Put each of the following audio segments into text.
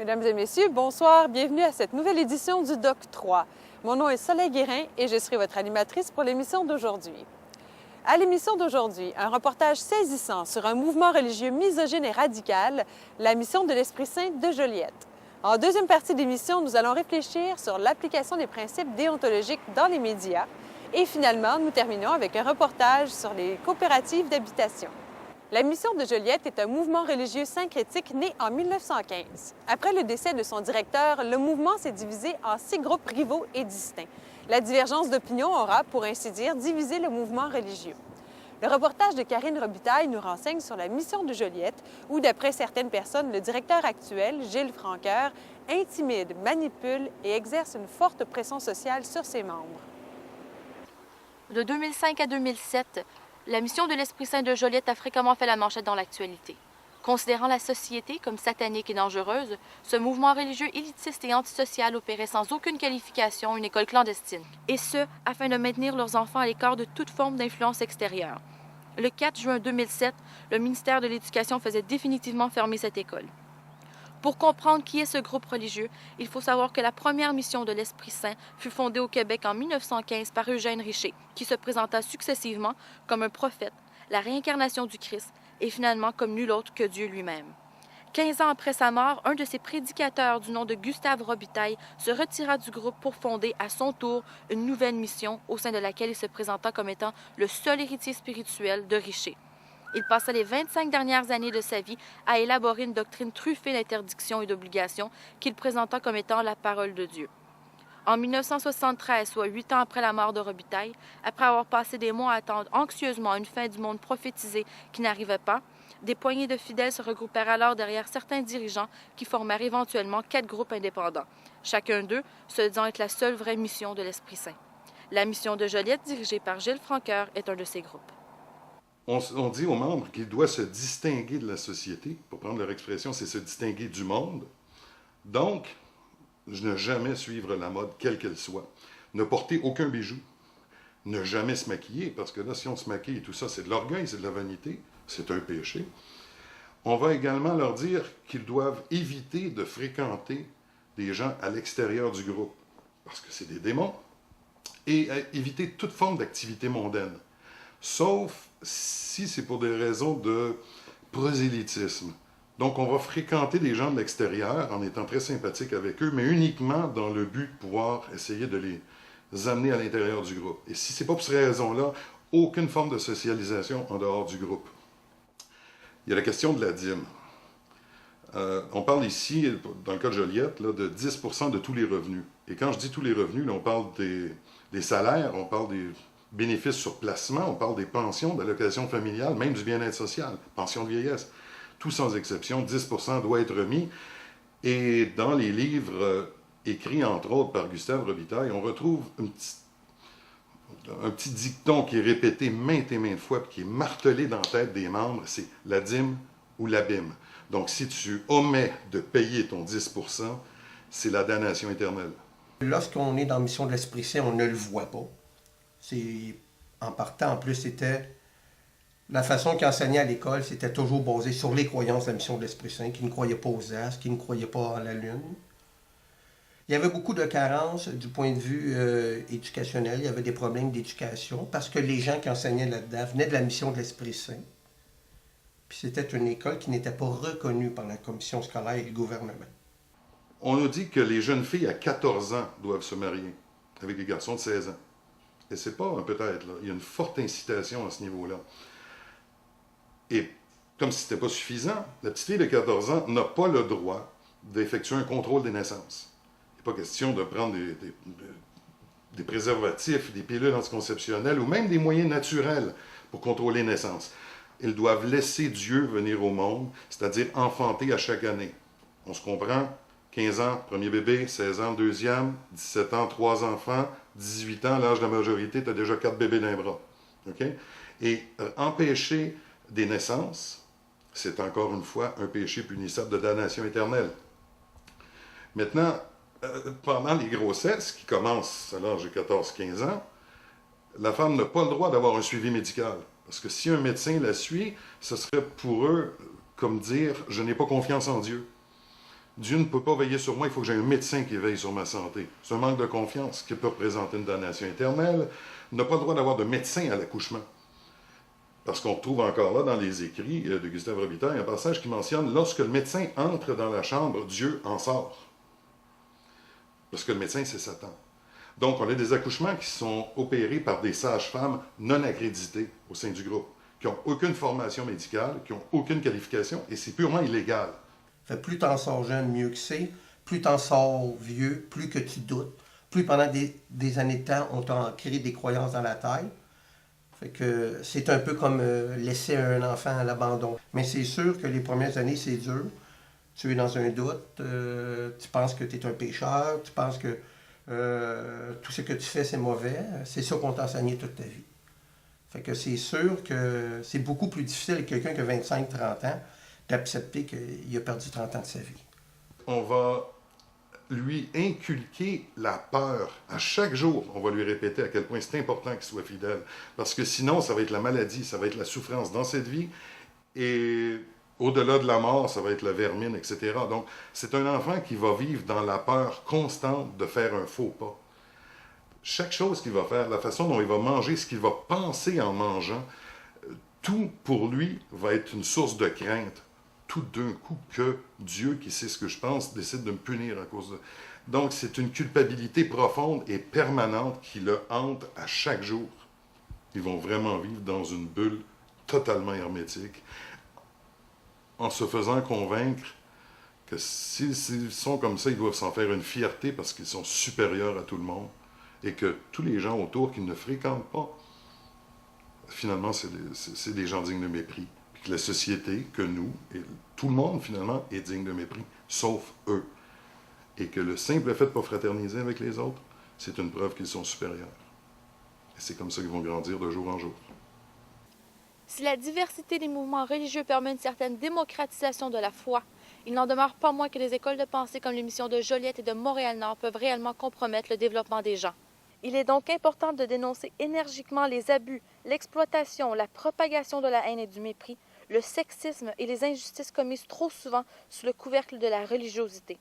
Mesdames et messieurs, bonsoir. Bienvenue à cette nouvelle édition du Doc 3. Mon nom est Soleil Guérin et je serai votre animatrice pour l'émission d'aujourd'hui. À l'émission d'aujourd'hui, un reportage saisissant sur un mouvement religieux misogyne et radical, la mission de l'Esprit Saint de Joliette. En deuxième partie d'émission, nous allons réfléchir sur l'application des principes déontologiques dans les médias. Et finalement, nous terminons avec un reportage sur les coopératives d'habitation. La mission de Joliette est un mouvement religieux syncrétique né en 1915. Après le décès de son directeur, le mouvement s'est divisé en 6 groupes rivaux et distincts. La divergence d'opinion aura, pour ainsi dire, divisé le mouvement religieux. Le reportage de Karine Robitaille nous renseigne sur la mission de Joliette, où, d'après certaines personnes, le directeur actuel, Gilles Francoeur, intimide, manipule et exerce une forte pression sociale sur ses membres. De 2005 à 2007, la mission de l'Esprit Saint de Joliette a fréquemment fait la manchette dans l'actualité. Considérant la société comme satanique et dangereuse, ce mouvement religieux élitiste et antisocial opérait sans aucune qualification une école clandestine, et ce, afin de maintenir leurs enfants à l'écart de toute forme d'influence extérieure. Le 4 juin 2007, le ministère de l'Éducation faisait définitivement fermer cette école. Pour comprendre qui est ce groupe religieux, il faut savoir que la première mission de l'Esprit Saint fut fondée au Québec en 1915 par Eugène Richer, qui se présenta successivement comme un prophète, la réincarnation du Christ, et finalement comme nul autre que Dieu lui-même. 15 ans après sa mort, un de ses prédicateurs du nom de Gustave Robitaille se retira du groupe pour fonder à son tour une nouvelle mission au sein de laquelle il se présenta comme étant le seul héritier spirituel de Richer. Il passa les 25 dernières années de sa vie à élaborer une doctrine truffée d'interdictions et d'obligations qu'il présenta comme étant la parole de Dieu. En 1973, soit 8 ans après la mort de Robitaille, après avoir passé des mois à attendre anxieusement une fin du monde prophétisée qui n'arrivait pas, des poignées de fidèles se regroupèrent alors derrière certains dirigeants qui formèrent éventuellement 4 groupes indépendants, chacun d'eux se disant être la seule vraie mission de l'Esprit Saint. La mission de Joliette, dirigée par Gilles Francoeur, est un de ces groupes. On dit aux membres qu'ils doivent se distinguer de la société. Pour prendre leur expression, c'est se distinguer du monde. Donc, ne jamais suivre la mode, quelle qu'elle soit. Ne porter aucun bijou. Ne jamais se maquiller, parce que là, si on se maquille et tout ça, c'est de l'orgueil, c'est de la vanité, c'est un péché. On va également leur dire qu'ils doivent éviter de fréquenter des gens à l'extérieur du groupe, parce que c'est des démons, et éviter toute forme d'activité mondaine. Sauf si c'est pour des raisons de prosélytisme. Donc, on va fréquenter des gens de l'extérieur en étant très sympathique avec eux, mais uniquement dans le but de pouvoir essayer de les amener à l'intérieur du groupe. Et si ce n'est pas pour ces raisons-là, aucune forme de socialisation en dehors du groupe. Il y a la question de la dîme. On parle ici, dans le cas de Joliette, là, de 10% de tous les revenus. Et quand je dis tous les revenus, là, on parle des salaires, on parle des bénéfices sur placement, on parle des pensions, d'allocations familiales, même du bien-être social, pension de vieillesse. Tout sans exception, 10% doit être remis. Et dans les livres écrits, entre autres, par Gustave Robitaille, on retrouve un petit dicton qui est répété maintes et maintes fois, puis qui est martelé dans la tête des membres, c'est la dîme ou l'abîme. Donc, si tu omets de payer ton 10%, c'est la damnation éternelle. Lorsqu'on est dans la mission de l'Esprit Saint, on ne le voit pas. En partant, en plus, c'était la façon qu'il enseignait à l'école, c'était toujours basé sur les croyances de la mission de l'Esprit Saint, qui ne croyait pas aux astres, qui ne croyait pas à la Lune. Il y avait beaucoup de carences du point de vue éducationnel, il y avait des problèmes d'éducation, parce que les gens qui enseignaient là-dedans venaient de la mission de l'Esprit Saint. Puis c'était une école qui n'était pas reconnue par la commission scolaire et le gouvernement. On nous dit que les jeunes filles à 14 ans doivent se marier avec des garçons de 16 ans. Et c'est pas un peut-être, là. Il y a une forte incitation à ce niveau-là. Et comme si ce n'était pas suffisant, la petite fille de 14 ans n'a pas le droit d'effectuer un contrôle des naissances. Il n'est pas question de prendre des préservatifs, des pilules anticonceptionnelles ou même des moyens naturels pour contrôler les naissances. Ils doivent laisser Dieu venir au monde, c'est-à-dire enfanter à chaque année. On se comprend? 15 ans, premier bébé, 16 ans, deuxième, 17 ans, 3 enfants, 18 ans, l'âge de la majorité, tu as déjà 4 bébés dans les bras. Okay? Et empêcher des naissances, c'est encore une fois un péché punissable de damnation éternelle. Maintenant, pendant les grossesses qui commencent à l'âge de 14-15 ans, la femme n'a pas le droit d'avoir un suivi médical. Parce que si un médecin la suit, ce serait pour eux comme dire « je n'ai pas confiance en Dieu ». Dieu ne peut pas veiller sur moi, il faut que j'ai un médecin qui veille sur ma santé. C'est un manque de confiance qui peut représenter une damnation éternelle. On n'a pas le droit d'avoir de médecin à l'accouchement. Parce qu'on trouve encore là, dans les écrits de Gustave Robitaille, un passage qui mentionne « Lorsque le médecin entre dans la chambre, Dieu en sort. » Parce que le médecin, c'est Satan. Donc, on a des accouchements qui sont opérés par des sages-femmes non accréditées au sein du groupe, qui n'ont aucune formation médicale, qui n'ont aucune qualification, et c'est purement illégal. Fait plus t'en sors jeune, mieux que c'est. Plus t'en sors vieux, plus que tu doutes. Plus pendant des années de temps, on t'a créé des croyances dans la tête. Fait que c'est un peu comme laisser un enfant à l'abandon. Mais c'est sûr que les premières années, c'est dur. Tu es dans un doute. Tu penses que tu es un pécheur. Tu penses que tout ce que tu fais, c'est mauvais. C'est ça qu'on t'a enseigné toute ta vie. Fait que c'est sûr que c'est beaucoup plus difficile avec quelqu'un qui a 25-30 ans d'accepter qu'il a perdu 30 ans de sa vie. On va lui inculquer la peur. À chaque jour, on va lui répéter à quel point c'est important qu'il soit fidèle. Parce que sinon, ça va être la maladie, ça va être la souffrance dans cette vie. Et au-delà de la mort, ça va être la vermine, etc. Donc, c'est un enfant qui va vivre dans la peur constante de faire un faux pas. Chaque chose qu'il va faire, la façon dont il va manger, ce qu'il va penser en mangeant, tout pour lui va être une source de crainte. Tout d'un coup que Dieu, qui sait ce que je pense, décide de me punir à cause de... Donc, c'est une culpabilité profonde et permanente qui le hante à chaque jour. Ils vont vraiment vivre dans une bulle totalement hermétique, en se faisant convaincre que s'ils sont comme ça, ils doivent s'en faire une fierté parce qu'ils sont supérieurs à tout le monde et que tous les gens autour qui ne fréquentent pas, finalement, c'est des gens dignes de mépris. Que la société, que nous, et tout le monde, finalement, est digne de mépris, sauf eux. Et que le simple fait de ne pas fraterniser avec les autres, c'est une preuve qu'ils sont supérieurs. Et c'est comme ça qu'ils vont grandir de jour en jour. Si la diversité des mouvements religieux permet une certaine démocratisation de la foi, il n'en demeure pas moins que les écoles de pensée comme les missions de Joliette et de Montréal-Nord peuvent réellement compromettre le développement des gens. Il est donc important de dénoncer énergiquement les abus, l'exploitation, la propagation de la haine et du mépris, le sexisme et les injustices commises trop souvent sous le couvercle de la religiosité.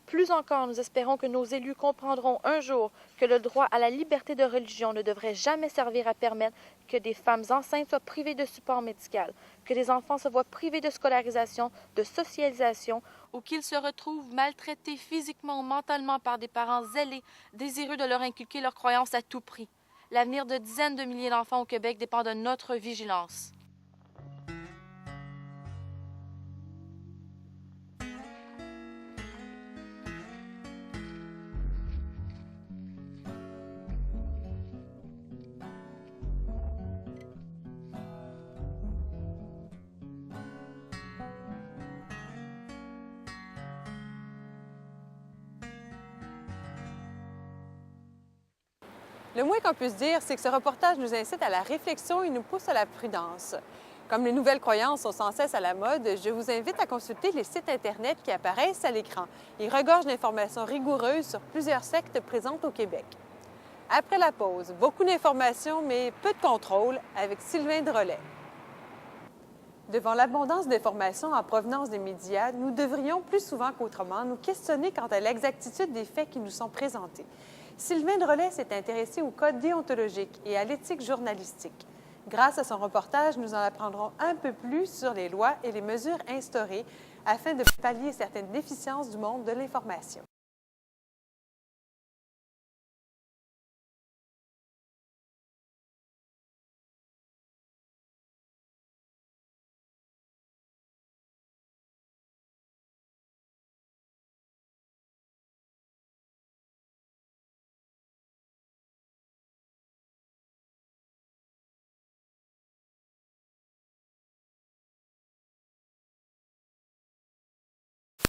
Plus encore, nous espérons que nos élus comprendront un jour que le droit à la liberté de religion ne devrait jamais servir à permettre que des femmes enceintes soient privées de support médical, que des enfants se voient privés de scolarisation, de socialisation, ou qu'ils se retrouvent maltraités physiquement ou mentalement par des parents zélés, désireux de leur inculquer leurs croyances à tout prix. L'avenir de dizaines de milliers d'enfants au Québec dépend de notre vigilance. Le moins qu'on puisse dire, c'est que ce reportage nous incite à la réflexion et nous pousse à la prudence. Comme les nouvelles croyances sont sans cesse à la mode, je vous invite à consulter les sites Internet qui apparaissent à l'écran. Ils regorgent d'informations rigoureuses sur plusieurs sectes présentes au Québec. Après la pause, beaucoup d'informations, mais peu de contrôle, avec Sylvain Drolet. Devant l'abondance d'informations en provenance des médias, nous devrions plus souvent qu'autrement nous questionner quant à l'exactitude des faits qui nous sont présentés. Sylvain Drolet s'est intéressé au code déontologique et à l'éthique journalistique. Grâce à son reportage, nous en apprendrons un peu plus sur les lois et les mesures instaurées afin de pallier certaines déficiences du monde de l'information.